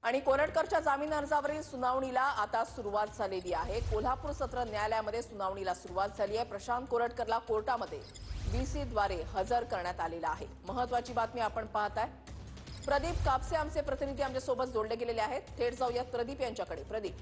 आणि कोरटकरच्या जामीन अर्जावरील सुनावणीला आता सुरुवात झालेली आहे। कोल्हापूर सत्र न्यायालयामध्ये सुनावणीला सुरुवात झाली आहे। प्रशांत कोरटकरला कोर्टामध्ये व्हीसीद्वारे हजर करण्यात आलेला आहे। महत्त्वाची बातमी आपण पाहताय। प्रदीप कापसे आमचे प्रतिनिधी आमच्यासोबत जोडले गेलेले आहेत। थेट जाऊयात प्रदीप यांच्याकडे। प्रदीप,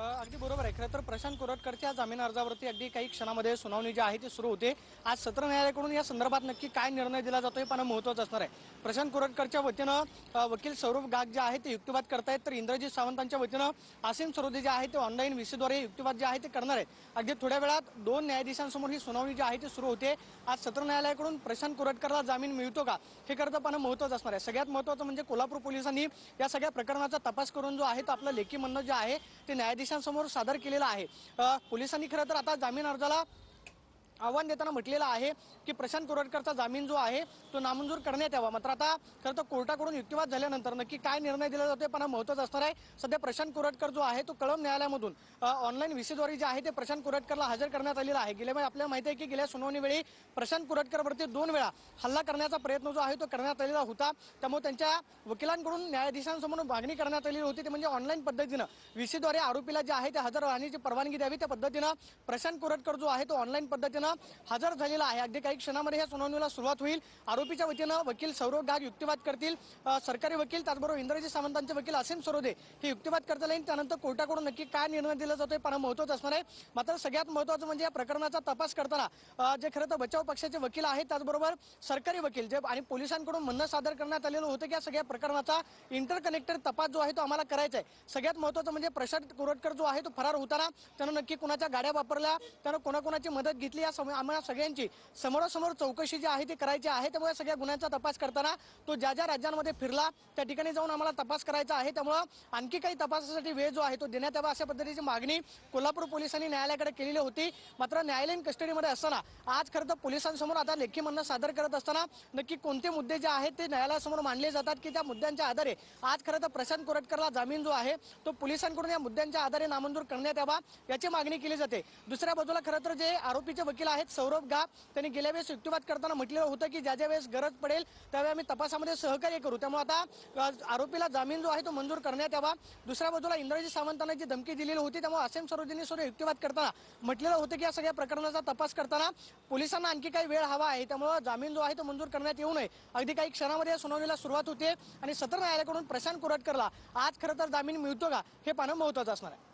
अगदी बरोबर आहे। खरं तर प्रशांत कोरटकरच्या जामीन अर्जावरती अगदी काही क्षणामध्ये सुनावणी जी आहे ती सुरू होते। आज सत्र न्यायालयाकडून या संदर्भात नक्की काय निर्णय दिला जातोय पण महत्त्वाचं असणार आहे। प्रशांत कोरटकरच्या वतीनं वकील सौरभ गाग जे आहे ते युक्तिवाद करतायत, तर इंद्रजित सावंतांच्या वतीनं आसिम सरोदे जे आहे ते ऑनलाईन व्हीसीद्वारे युक्तिवाद जे आहे ते करणार आहेत। अगदी थोड्या वेळात दोन न्यायाधीशांसमोर ही सुनावणी जी आहे ती सुरू होते। आज सत्र न्यायालयाकडून प्रशांत कोरटकरला जामीन मिळतो का हे खरं तर पाहणं महत्त्वाचं असणार आहे। सगळ्यात महत्त्वाचं म्हणजे कोल्हापूर पोलिसांनी या सगळ्या प्रकरणाचा तपास करून जो आहे तो आपलं लेखी म्हणणं जे आहे ते न्यायाधीशांसमोर सादर केलेला आहे। पोलिसांनी खरं तर आता जामीन अर्जाला आव्हान देताना म्हटलेलं आहे की प्रशांत कोरटकरचा जामीन जो आहे तो नामंजूर करण्यात यावा। मात्र आता खरं तर कोर्टाकडून युक्तिवाद झाल्यानंतर नक्की काय निर्णय दिला जातोय पण महत्त्वाचं असणार आहे। सध्या प्रशांत कोरटकर जो आहे तो कळंब न्यायालयामधून ऑनलाईन व्हीसीद्वारे जे आहे ते प्रशांत कोरटकरला हजर करण्यात आलेला आहे। गेल्या आपल्याला माहिती आहे की गेल्या सुनावणीवेळी प्रशांत कोरटकरवरती 2 वेळा हल्ला करण्याचा प्रयत्न जो आहे तो करण्यात आलेला होता। त्यामुळे त्यांच्या वकिलांकडून न्यायाधीशांसमोर मागणी करण्यात आलेली होती, ते म्हणजे ऑनलाईन पद्धतीनं व्हीसीद्वारे आरोपीला जे आहे ते हजर राहण्याची परवानगी द्यावी। त्या पद्धतीनं प्रशांत कोरटकर जो आहे तो ऑनलाईन पद्धतीनं हजर झालेला आहे। अगदी काही क्षणामध्ये या सुनावणीला सुरुवात होईल। आरोपीच्या वतीनं वकील सौरभ गाग युक्तिवाद करतील, सरकारी वकील त्याचबरोबर इंद्रजित सावंतांचे वकील आसिम सरोदे हे युक्तिवाद करता येईल। त्यानंतर कोर्टाकडून नक्की काय निर्णय दिला जातोय पण महत्त्वाचं असणार आहे। मात्र सगळ्यात महत्त्वाचं म्हणजे या प्रकरणाचा तपास करताना जे खरं तर बचाव पक्षाचे वकील आहेत त्याचबरोबर सरकारी वकील जे आणि पोलिसांकडून म्हणणं सादर करण्यात आलेलं होतं की या सगळ्या प्रकरणाचा इंटरकनेक्टेड तपास जो आहे तो आम्हाला करायचा आहे। सगळ्यात महत्त्वाचं म्हणजे प्रशांत कोरटकर जो आहे तो फरार होताना त्यानं नक्की कुणाच्या गाड्या वापरल्या, त्यानं कोणाकोणाची मदत घेतली, या आम्हाला सगळ्यांची समोरासमोर चौकशी जी आहे ती करायची आहे। त्यामुळे सगळ्या गुन्ह्यांचा तपास करताना तो ज्या ज्या राज्यांमध्ये फिरला त्या ठिकाणी जाऊन आम्हाला तपास करायचा आहे। त्यामुळे आणखी काही तपासासाठी वेळ जो आहे तो देण्यात यावा अशा पद्धतीची मागणी कोल्हापूर पोलिसांनी न्यायालयाकडे केलेली होती। मात्र न्यायालयीन कस्टडीमध्ये असताना आज खरं तर पोलिसांसमोर आता लेखी म्हणणं सादर करत असताना नक्की कोणते मुद्दे जे आहेत ते न्यायालयासमोर मांडले जातात की त्या मुद्द्यांच्या आधारे आज खरं तर प्रशांत कोरटकरला जामीन जो आहे तो पोलिसांकडून या मुद्द्यांच्या आधारे नामंजूर करण्यात यावा याची मागणी केली जाते। दुसऱ्या बाजूला खरं तर जे आरोपीचे वकील आहेत सौरभ गाग त्यांनी गेल्या वेळेस युक्तिवाद करताना म्हटलेलं होतं की ज्या ज्या वेळेस गरज पडेल त्यावेळी आम्ही तपासामध्ये सहकार्य करू। त्यामुळे आता आरोपीला जामीन जो आहे तो मंजूर करण्यात यावा। दुसऱ्या बाजूला इंद्रजित सावंतांना जी धमकी दिलेली होती त्यामुळे आसिम सरोदेंनी सुद्धा युक्तिवाद करताना म्हटलेलं होतं की या सगळ्या प्रकरणाचा तपास करताना पोलिसांना आणखी काही वेळ हवा आहे, त्यामुळे जामीन जो आहे तो मंजूर करण्यात येऊ नये। अगदी काही क्षणामध्ये या सुनावणीला सुरुवात होते आणि सत्र न्यायालयाकडून प्रशांत कोरटकरला आज खरं तर जामीन मिळतो का हे पाहणं महत्त्वाचं असणार आहे।